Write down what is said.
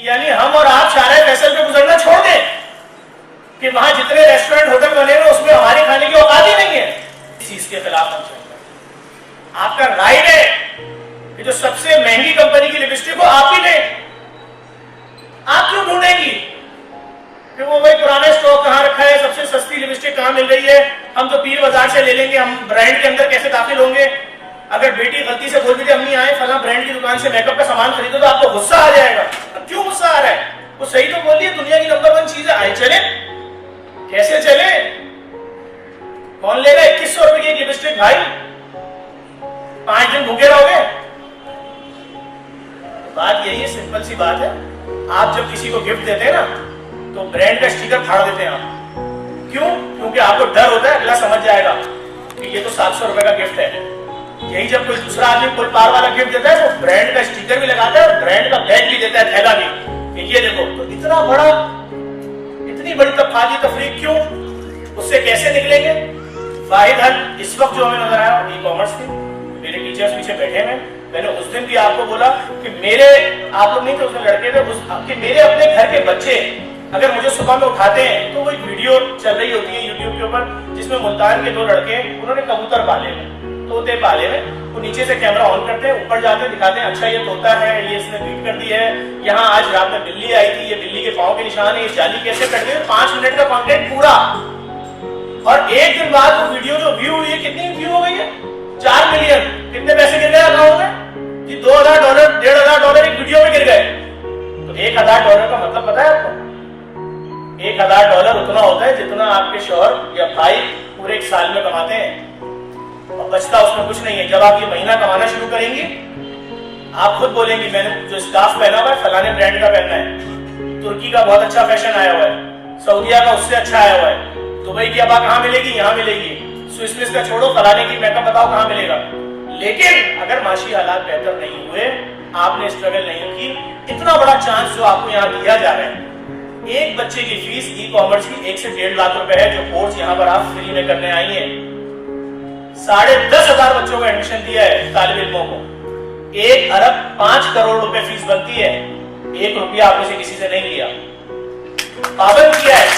यानी हम और आप शाहराह फैसल पे गुजरना छोड़ दें कि वहां जितने रेस्टोरेंट होटल बने हुए उसमें हमारे खाने की औकात ही नहीं है। इस चीज के खिलाफ हम चलेंगे। आपका राइट है कि जो सबसे महंगी कंपनी की लिपस्टिक को आप ही लें। आप क्यों ढूंढेंगी कि वो भाई पुराना स्टॉक कहां रखा है, सबसे सस्ती लिपस्टिक कहां मिल रही है, हम तो पीर बाजार से ले लेंगे, हम ब्रांड के अंदर कैसे दाखिल होंगे। अगर बेटी गलती से बोल दीजिए अम्मी आए फला ब्रांड की दुकान से मेकअप का सामान खरीदो तो आपको गुस्सा आ जाएगा। क्यों गुस्सा आ रहा है? वो सही तो बोल दिए दुनिया की नंबर 1 चीज है, आए चले। कैसे चले? कौन लेगा 2100 रुपए की लिपस्टिक भाई? 5 दिन भूखे रहोगे? बात यही है, सिंपल सी बात है। आप जब किसी को गिफ्ट देते हैं ना तो ब्रांड का स्टिकर फाड़ देते हैं आप। क्यों? क्योंकि आपको डर होता है अगला समझ जाएगा कि ये तो 700 रुपए का गिफ्ट है। यही जब कोई दूसरा आदमी फुल पार वाला गिफ्ट देता है तो ब्रांड का स्टिकर भी लगाता है और ब्रांड का बैग भी देता है, थैला भी। ये देखो, तो इतना बड़ा, इतनी बड़ी तफादी तफरीक क्यों? उससे कैसे निकलेंगे? वाहिद हल इस वक्त जो हमें नजर आया ई कॉमर्स थी। मेरे टीचर्स पीछे बैठे हैं। मैंने उस दिन भी आपको बोला कि मेरे, आप लोग नहीं थे उसमें लड़के थे, कि मेरे अपने घर के बच्चे अगर मुझे सुबह में उठाते हैं तो वो एक वीडियो चल रही होती है यूट्यूब के ऊपर जिसमें मुल्तान के 2 लड़के उन्होंने कबूतर पाले हुए, तोते पाले हुए। वो नीचे से कैमरा ऑन करते हैं, ऊपर जाते हैं, दिखाते हैं अच्छा ये तोता है, ये इसने ट्वीट कर दी है, यहाँ आज रात में बिल्ली आई थी, ये बिल्ली के पाँव के निशान है, ये जाली कैसे कट गई। 5 मिनट का कंटेंट पूरा। और एक दिन बाद वो वीडियो जो व्यू हुई है, कितनी व्यू हो गई है? 4 मिलियन। कितने पैसे गिर गए अकाउंट में? कि $2,000 $1,500 एक वीडियो में गिर गए। तो $1,000 का मतलब पता है आपको? $1,000 उतना होता है जितना आपके शौहर या भाई पूरे एक साल में कमाते हैं और बचता उसमें कुछ नहीं है। जब आप ये महीना कमाना शुरू करेंगी आप खुद बोलेंगी मैंने जो स्कार्फ पहना हुआ है फलाने ब्रांड का पहनना है, तुर्की का बहुत अच्छा फैशन आया हुआ है, सऊदिया का उससे अच्छा आया हुआ है, दुबई की अब कहाँ मिलेगी? यहाँ मिलेगी। स्विस मिस का छोड़ो, फलाने की मेकअप बताओ कहाँ मिलेगा। लेकिन अगर माशी हालात बेहतर नहीं हुए, आपने स्ट्रगल नहीं की, इतना बड़ा चांस जो आपको यहाँ दिया जा रहा है, एक बच्चे की फीस ई कॉमर्स की 1 से 1.5 लाख रुपए है जो कोर्स यहाँ पर आप फ्री में करने आई हैं। 10,500 बच्चों को एडमिशन दिया है तालिब इल्मों को। 1 अरब 5 करोड़ रुपए फीस बनती है। 1 रुपया आपने से किसी से नहीं लिया, पाबंद किया है।